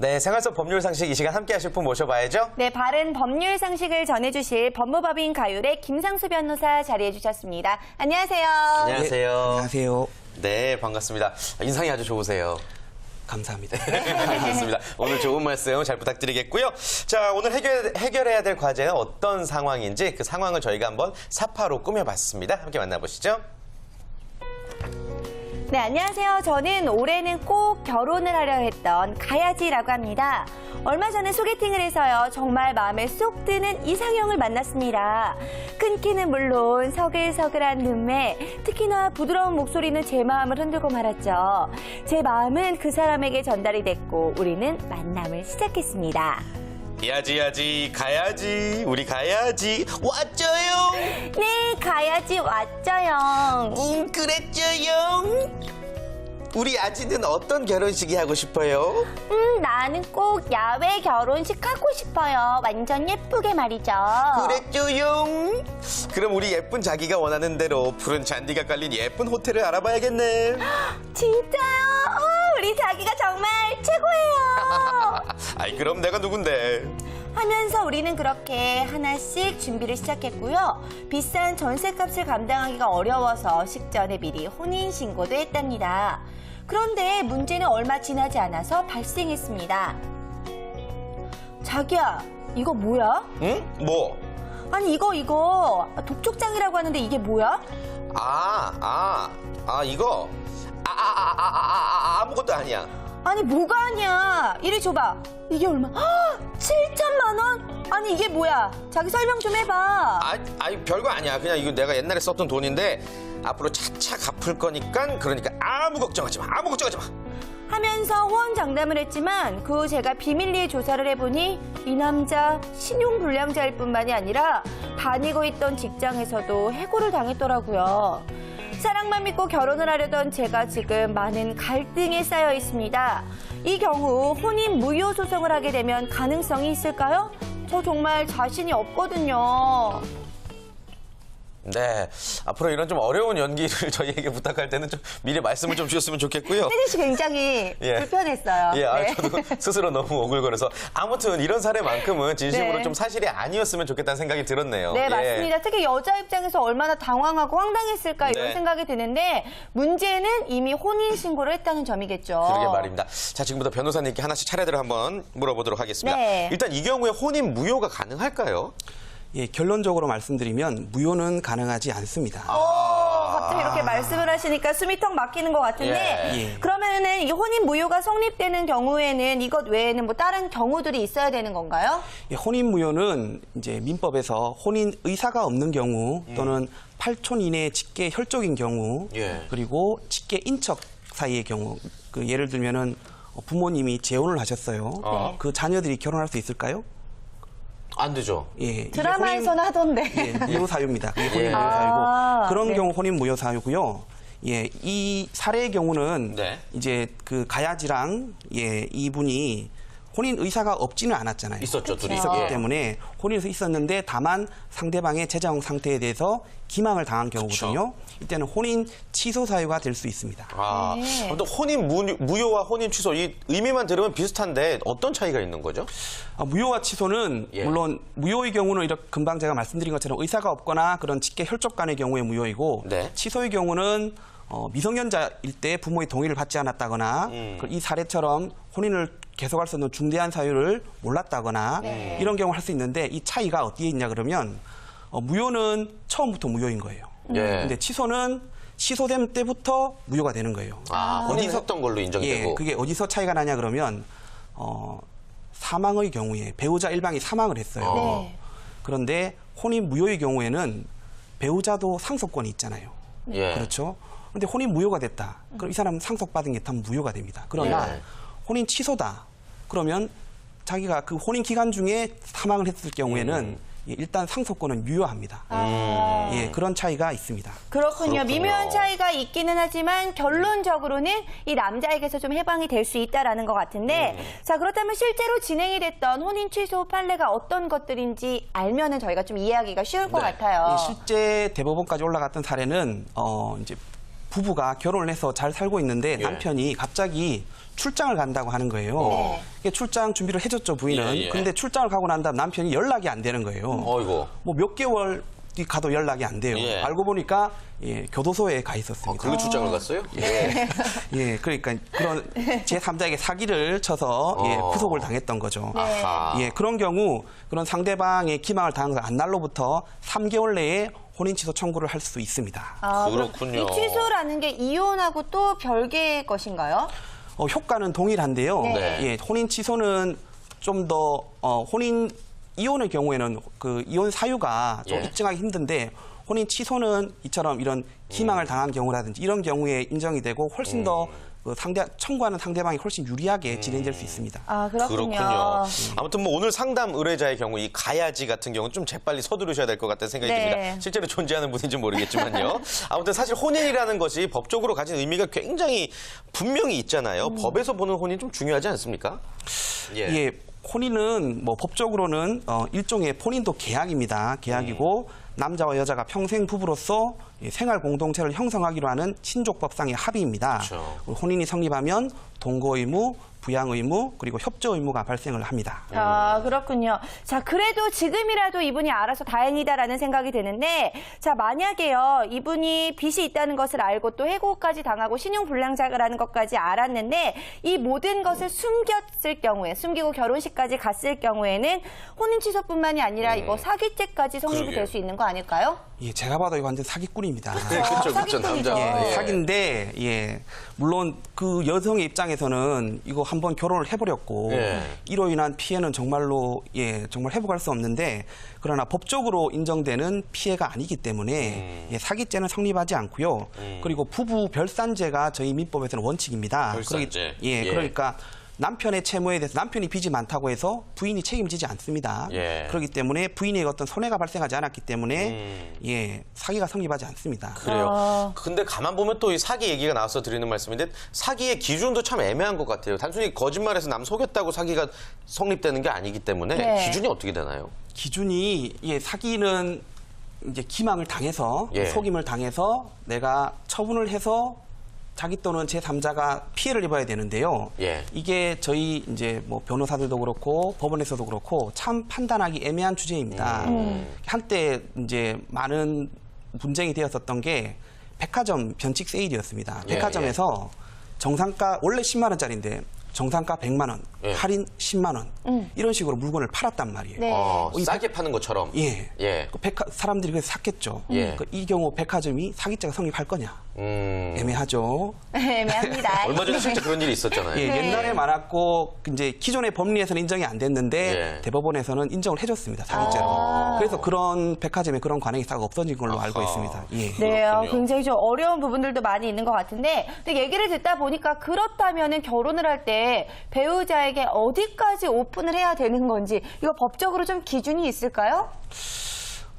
네, 생활 속 법률 상식 이 시간 함께 하실 분 모셔봐야죠. 네, 바른 법률 상식을 전해주실 법무법인 가율의 김상수 변호사 자리해 주셨습니다. 안녕하세요. 안녕하세요. 네, 안녕하세요. 네, 반갑습니다. 인상이 아주 좋으세요. 감사합니다. 좋습니다. 오늘 좋은 말씀 잘 부탁드리겠고요. 자, 오늘 해결해야 될 과제는 어떤 상황인지 그 상황을 저희가 한번 사파로 꾸며봤습니다. 함께 만나보시죠. 네, 안녕하세요. 저는 올해는 꼭 결혼을 하려 했던 가야지라고 합니다. 얼마 전에 소개팅을 해서요. 정말 마음에 쏙 드는 이상형을 만났습니다. 큰 키는 물론 서글서글한 눈매, 특히나 부드러운 목소리는 제 마음을 흔들고 말았죠. 제 마음은 그 사람에게 전달이 됐고 우리는 만남을 시작했습니다. 야지 가야지 우리 가야지 왔죠요. 네, 가야지 왔죠요. 그랬죠요. 우리 아지는 어떤 결혼식이 하고 싶어요? 나는 꼭 야외 결혼식 하고 싶어요. 완전 예쁘게 말이죠. 그랬죠요. 그럼 우리 예쁜 자기가 원하는 대로 푸른 잔디가 깔린 예쁜 호텔을 알아봐야겠네. 진짜요? 우리 자기가 정말 최고예요. 아이 그럼 내가 누군데? 하면서 우리는 그렇게 하나씩 준비를 시작했고요. 비싼 전셋값을 감당하기가 어려워서 식전에 미리 혼인신고도 했답니다. 그런데 문제는 얼마 지나지 않아서 발생했습니다. 자기야, 이거 뭐야? 응? 뭐? 아니 이거 독촉장이라고 하는데 이게 뭐야? 이거? 아무것도 아니야. 아니 뭐가 아니야. 이리 줘봐. 이게 얼마? 7천만 원? 아니 이게 뭐야? 자기 설명 좀 해봐. 아니 별거 아니야. 그냥 이거 내가 옛날에 썼던 돈인데 앞으로 차차 갚을 거니까 그러니까 아무 걱정하지 마. 하면서 호언장담을 했지만 그 후 제가 비밀리에 조사를 해보니 이 남자 신용불량자일 뿐만이 아니라 다니고 있던 직장에서도 해고를 당했더라고요. 사랑만 믿고 결혼을 하려던 제가 지금 많은 갈등에 쌓여 있습니다. 이 경우 혼인 무효 소송을 하게 되면 가능성이 있을까요? 저 정말 자신이 없거든요. 네, 앞으로 이런 좀 어려운 연기를 저희에게 부탁할 때는 좀 미리 말씀을 좀 주셨으면 좋겠고요. 혜진 씨 굉장히 예. 불편했어요. 예, 네. 저도 스스로 너무 오글거려서 아무튼 이런 사례만큼은 진심으로 네. 좀 사실이 아니었으면 좋겠다는 생각이 들었네요. 네, 예. 맞습니다. 특히 여자 입장에서 얼마나 당황하고 황당했을까 이런 네. 생각이 드는데 문제는 이미 혼인신고를 했다는 점이겠죠. 그러게 말입니다. 자, 지금부터 변호사님께 하나씩 차례대로 한번 물어보도록 하겠습니다. 네. 일단 이 경우에 혼인 무효가 가능할까요? 예, 결론적으로 말씀드리면 무효는 가능하지 않습니다. 갑자기 이렇게 말씀을 하시니까 숨이 턱 막히는 것 같은데 예. 그러면은 이 혼인 무효가 성립되는 경우에는 이것 외에는 뭐 다른 경우들이 있어야 되는 건가요? 예, 혼인 무효는 이제 민법에서 혼인 의사가 없는 경우 또는 8촌 이내 직계 혈족인 경우 예. 그리고 직계 인척 사이의 경우 그 예를 들면은 부모님이 재혼을 하셨어요. 네. 그 자녀들이 결혼할 수 있을까요? 안 되죠. 예, 이게 드라마에서는 하던데. 예, 무효 사유입니다. 그게 혼인 예. 무효 사유고 그런 네. 경우 혼인 무효 사유고요. 예, 이 사례의 경우는 네. 이제 그 가야지랑 예, 이분이 혼인 의사가 없지는 않았잖아요. 있었죠, 둘이. 있었기 예. 때문에 혼인에서 있었는데 다만 상대방의 재정 상태에 대해서 기망을 당한 경우거든요. 이때는 혼인 취소 사유가 될 수 있습니다. 네. 또 혼인 무효와 혼인 취소 이 의미만 들으면 비슷한데 어떤 차이가 있는 거죠? 무효와 취소는 예. 물론 무효의 경우는 이렇게 금방 제가 말씀드린 것처럼 의사가 없거나 그런 직계 혈족 간의 경우에 무효이고 네. 취소의 경우는 미성년자일 때 부모의 동의를 받지 않았다거나 이 사례처럼 혼인을 계속할 수 없는 중대한 사유를 몰랐다거나 이런 경우 할 수 있는데 이 차이가 어디에 있냐 그러면 무효는 처음부터 무효인 거예요. 예. 근데 취소는 취소된 때부터 무효가 되는 거예요. 혼인했던 걸로 인정이 예, 되고. 그게 어디서 차이가 나냐 그러면 사망의 경우에 배우자 일방이 사망을 했어요. 네. 그런데 혼인 무효의 경우에는 배우자도 상속권이 있잖아요. 예. 그렇죠? 그런데 혼인 무효가 됐다. 그럼 이 사람은 상속받은 게 다 무효가 됩니다. 그러나 예. 혼인 취소다. 그러면 자기가 그 혼인 기간 중에 사망을 했을 경우에는 일단 상속권은 유효합니다. 예, 그런 차이가 있습니다. 그렇군요. 그렇군요. 미묘한 차이가 있기는 하지만 결론적으로는 이 남자에게서 좀 해방이 될 수 있다라는 것 같은데 자 그렇다면 실제로 진행이 됐던 혼인 취소 판례가 어떤 것들인지 알면은 저희가 좀 이해하기가 쉬울 것 네. 같아요. 예, 실제 대법원까지 올라갔던 사례는 이제 부부가 결혼을 해서 잘 살고 있는데 예. 남편이 갑자기 출장을 간다고 하는 거예요. 이게 출장 준비를 해줬죠, 부인은. 예, 예. 근데 출장을 가고 난 다음 남편이 연락이 안 되는 거예요. 어이고. 뭐 몇 개월 가도 연락이 안 돼요. 예. 알고 보니까 교도소에 가 있었습니다. 그리고 출장을 갔어요? 예, 그러니까 그런 제3자에게 사기를 쳐서 구속을 당했던 거죠. 아하. 예, 그런 경우 그런 상대방의 기망을 당한 날로부터 3개월 내에 혼인 취소 청구를 할 수 있습니다. 그렇군요. 이 취소라는 게 이혼하고 또 별개의 것인가요? 효과는 동일한데요. 네. 예, 혼인 취소는 좀 더 이혼의 경우에는 그 이혼 사유가 좀 예. 입증하기 힘든데 혼인 취소는 이처럼 이런 기망을 당한 경우라든지 이런 경우에 인정이 되고 훨씬 더 그 청구하는 상대방이 훨씬 유리하게 진행될 수 있습니다. 아, 그렇군요. 아무튼 뭐 오늘 상담 의뢰자의 경우 이 가야지 같은 경우는 좀 재빨리 서두르셔야 될 것 같다는 생각이 네. 듭니다. 실제로 존재하는 분인지 모르겠지만요. 아무튼 사실 혼인이라는 것이 법적으로 가진 의미가 굉장히 분명히 있잖아요. 법에서 보는 혼인 좀 중요하지 않습니까? 예, 혼인은 뭐 법적으로는 일종의 혼인도 계약입니다. 계약이고 남자와 여자가 평생 부부로서 생활 공동체를 형성하기로 하는 신족법상의 합의입니다. 그렇죠. 혼인이 성립하면 동거 의무, 부양 의무, 그리고 협조 의무가 발생을 합니다. 아, 그렇군요. 자, 그래도 지금이라도 이분이 알아서 다행이다라는 생각이 드는데, 자, 만약에요, 이분이 빚이 있다는 것을 알고 또 해고까지 당하고 신용불량자라는 것까지 알았는데, 이 모든 것을 숨겼을 경우에, 숨기고 결혼식까지 갔을 경우에는 혼인 취소뿐만이 아니라 이거 사기죄까지 성립이 그러게요. 될 수 있는 거 아닐까요? 예, 제가 봐도 이거 완전 사기꾼입니다. 네, 그렇죠. 사기꾼이죠. 남자. 예, 사기인데, 예, 물론 그 여성의 입장에서는 이거 한번 결혼을 해버렸고, 예. 이로 인한 피해는 정말로, 정말 회복할 수 없는데, 그러나 법적으로 인정되는 피해가 아니기 때문에, 사기죄는 성립하지 않고요. 그리고 부부 별산죄가 저희 민법에서는 원칙입니다. 별산죄. 예, 예. 그러니까 남편의 채무에 대해서 남편이 빚이 많다고 해서 부인이 책임지지 않습니다. 예. 그렇기 때문에 부인에게 어떤 손해가 발생하지 않았기 때문에 사기가 성립하지 않습니다. 그래요. 근데 가만 보면 또 이 사기 얘기가 나와서 드리는 말씀인데 사기의 기준도 참 애매한 것 같아요. 단순히 거짓말해서 남 속였다고 사기가 성립되는 게 아니기 때문에 네. 기준이 어떻게 되나요? 기준이 사기는 이제 기망을 당해서 예. 속임을 당해서 내가 처분을 해서 자기 또는 제3자가 피해를 입어야 되는데요. 예. 이게 저희 이제 뭐 변호사들도 그렇고 법원에서도 그렇고 참 판단하기 애매한 주제입니다. 한때 이제 많은 분쟁이 되었었던 게 백화점 변칙 세일이었습니다. 예, 백화점에서 정상가 원래 10만 원짜리인데 정상가 100만 원, 예. 할인 10만 원 이런 식으로 물건을 팔았단 말이에요. 네. 싸게 파는 것처럼. 예. 예. 그 사람들이 그래서 샀겠죠. 예. 이 경우 백화점이 사기죄가 성립할 거냐? 애매하죠. 애매합니다. 얼마 전에 실제 그런 일이 있었잖아요. 예, 네. 옛날에 많았고 이제 기존의 법리에서는 인정이 안 됐는데 예. 대법원에서는 인정을 해줬습니다. 사기죄로. 그래서 그런 백화점에 그런 관행이 싹 없어진 걸로 알고 있습니다. 예. 네, 그렇군요. 굉장히 좀 어려운 부분들도 많이 있는 것 같은데, 근데 얘기를 듣다 보니까 그렇다면은 결혼을 할 때 배우자에게 어디까지 오픈을 해야 되는 건지, 이거 법적으로 좀 기준이 있을까요?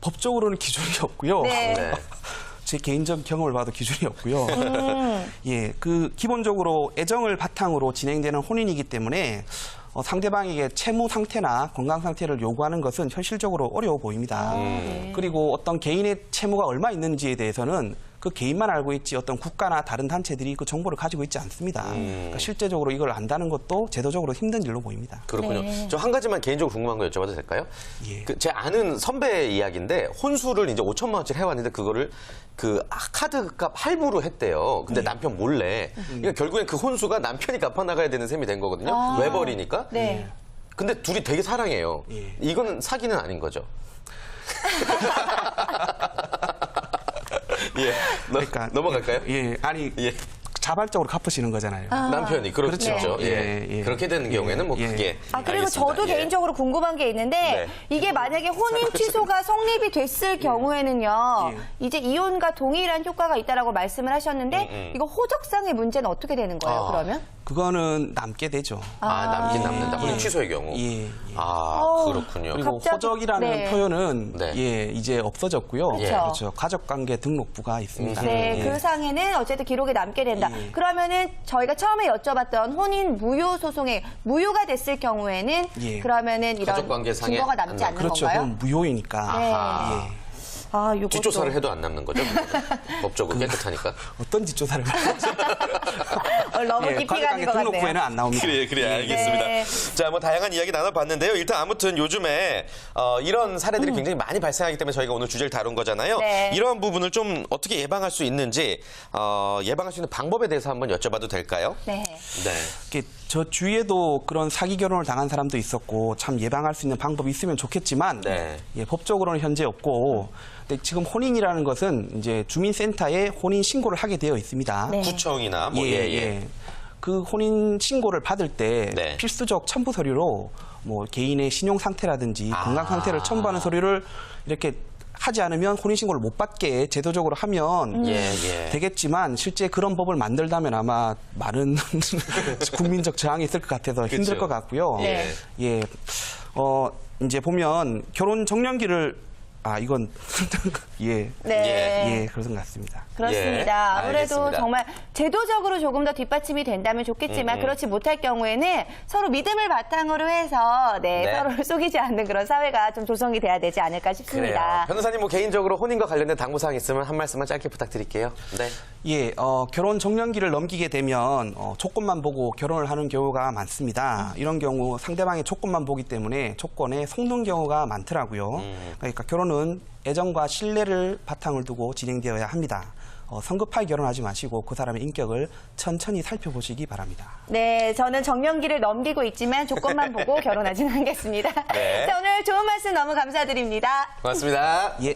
법적으로는 기준이 없고요. 네. 네. 제 개인적 경험을 봐도 기준이 없고요. 예, 그 기본적으로 애정을 바탕으로 진행되는 혼인이기 때문에 상대방에게 채무 상태나 건강 상태를 요구하는 것은 현실적으로 어려워 보입니다. 그리고 어떤 개인의 채무가 얼마 있는지에 대해서는 그 개인만 알고 있지 어떤 국가나 다른 단체들이 그 정보를 가지고 있지 않습니다. 그러니까 실제적으로 이걸 안다는 것도 제도적으로 힘든 일로 보입니다. 그렇군요. 네. 저 한 가지만 개인적으로 궁금한 거 여쭤봐도 될까요? 예. 제 아는 선배 이야기인데 혼수를 이제 5천만 원짜리 해왔는데 그거를 그 카드값 할부로 했대요. 근데 남편 몰래. 그러니까 결국엔 그 혼수가 남편이 갚아 나가야 되는 셈이 된 거거든요. 외벌이니까. 네. 근데 둘이 되게 사랑해요. 예. 이거는 사기는 아닌 거죠. 예. 그러니까 넘어갈까요? 예, 아니 예. 자발적으로 갚으시는 거잖아요. 남편이 그렇죠. 그렇죠. 예. 예, 예. 그렇게 되는 예, 경우에는 뭐 예. 그게 아, 그리고 알겠습니다. 저도 예. 개인적으로 궁금한 게 있는데, 네. 이게 만약에 혼인 취소가 성립이 됐을 경우에는요, 이제 이혼과 동일한 효과가 있다라고 말씀을 하셨는데, 이거 호적상의 문제는 어떻게 되는 거예요, 아. 그러면? 그거는 남게 되죠. 남긴 남는다. 혼인 예. 취소의 경우. 예, 예. 그렇군요. 그리고 갑자기- 호적이라는 네. 표현은 네. 이제 없어졌고요. 예. 그렇죠. 가족관계 등록부가 있습니다. 네, 예. 그 상에는 어쨌든 기록에 남게 된다. 예. 그러면은 저희가 처음에 여쭤봤던 혼인 무효 소송에 무효가 됐을 경우에는 예. 그러면은 이런 가족관계상의 증거가 남지 않는 그렇죠. 건가요? 그건 무효이니까. 네. 아하. 예. 아, 요것도. 뒷조사를 해도 안 남는 거죠? 법적으로 깨끗하니까. 어떤 뒷조사를 너무 예, 깊이 가는 관광객 것 등록부에는 같네요. 안 나옵니다. 그래, 알겠습니다. 네. 자, 뭐 다양한 이야기 나눠봤는데요. 일단 아무튼 요즘에 이런 사례들이 굉장히 많이 발생하기 때문에 저희가 오늘 주제를 다룬 거잖아요. 네. 이런 부분을 좀 어떻게 예방할 수 있는지 예방할 수 있는 방법에 대해서 한번 여쭤봐도 될까요? 네. 네. 이렇게 저 주위에도 그런 사기 결혼을 당한 사람도 있었고 참 예방할 수 있는 방법이 있으면 좋겠지만 네. 예, 법적으로는 현재 없고 근데 지금 혼인이라는 것은 이제 주민센터에 혼인 신고를 하게 되어 있습니다. 네. 구청이나 뭐 그 혼인 신고를 받을 때 네. 필수적 첨부 서류로 뭐 개인의 신용 상태라든지 아. 건강 상태를 첨부하는 서류를 이렇게 하지 않으면 혼인 신고를 못 받게 제도적으로 하면 예. 되겠지만 실제 그런 법을 만들다면 아마 많은 국민적 저항이 있을 것 같아서 힘들 그쵸. 것 같고요. 네. 예. 이제 보면 결혼 정년기를 이건 예. 네. 예, 그런 것 같습니다. 그렇습니다. 예, 아무래도 알겠습니다. 정말 제도적으로 조금 더 뒷받침이 된다면 좋겠지만 그렇지 못할 경우에는 서로 믿음을 바탕으로 해서 네. 서로를 속이지 않는 그런 사회가 좀 조성이 돼야 되지 않을까 그래요. 싶습니다. 변호사님 뭐 개인적으로 혼인과 관련된 당부사항 있으면 한 말씀만 짧게 부탁드릴게요. 네. 예, 결혼 정년기를 넘기게 되면 조건만 보고 결혼을 하는 경우가 많습니다. 이런 경우 상대방의 조건만 보기 때문에 조건에 속는 경우가 많더라고요. 그러니까 결혼은 애정과 신뢰를 바탕을 두고 진행되어야 합니다. 성급하게 결혼하지 마시고 그 사람의 인격을 천천히 살펴보시기 바랍니다. 네, 저는 정년기를 넘기고 있지만 조건만 보고 결혼하지는 않겠습니다. 네. 자, 오늘 좋은 말씀 너무 감사드립니다. 고맙습니다. 예.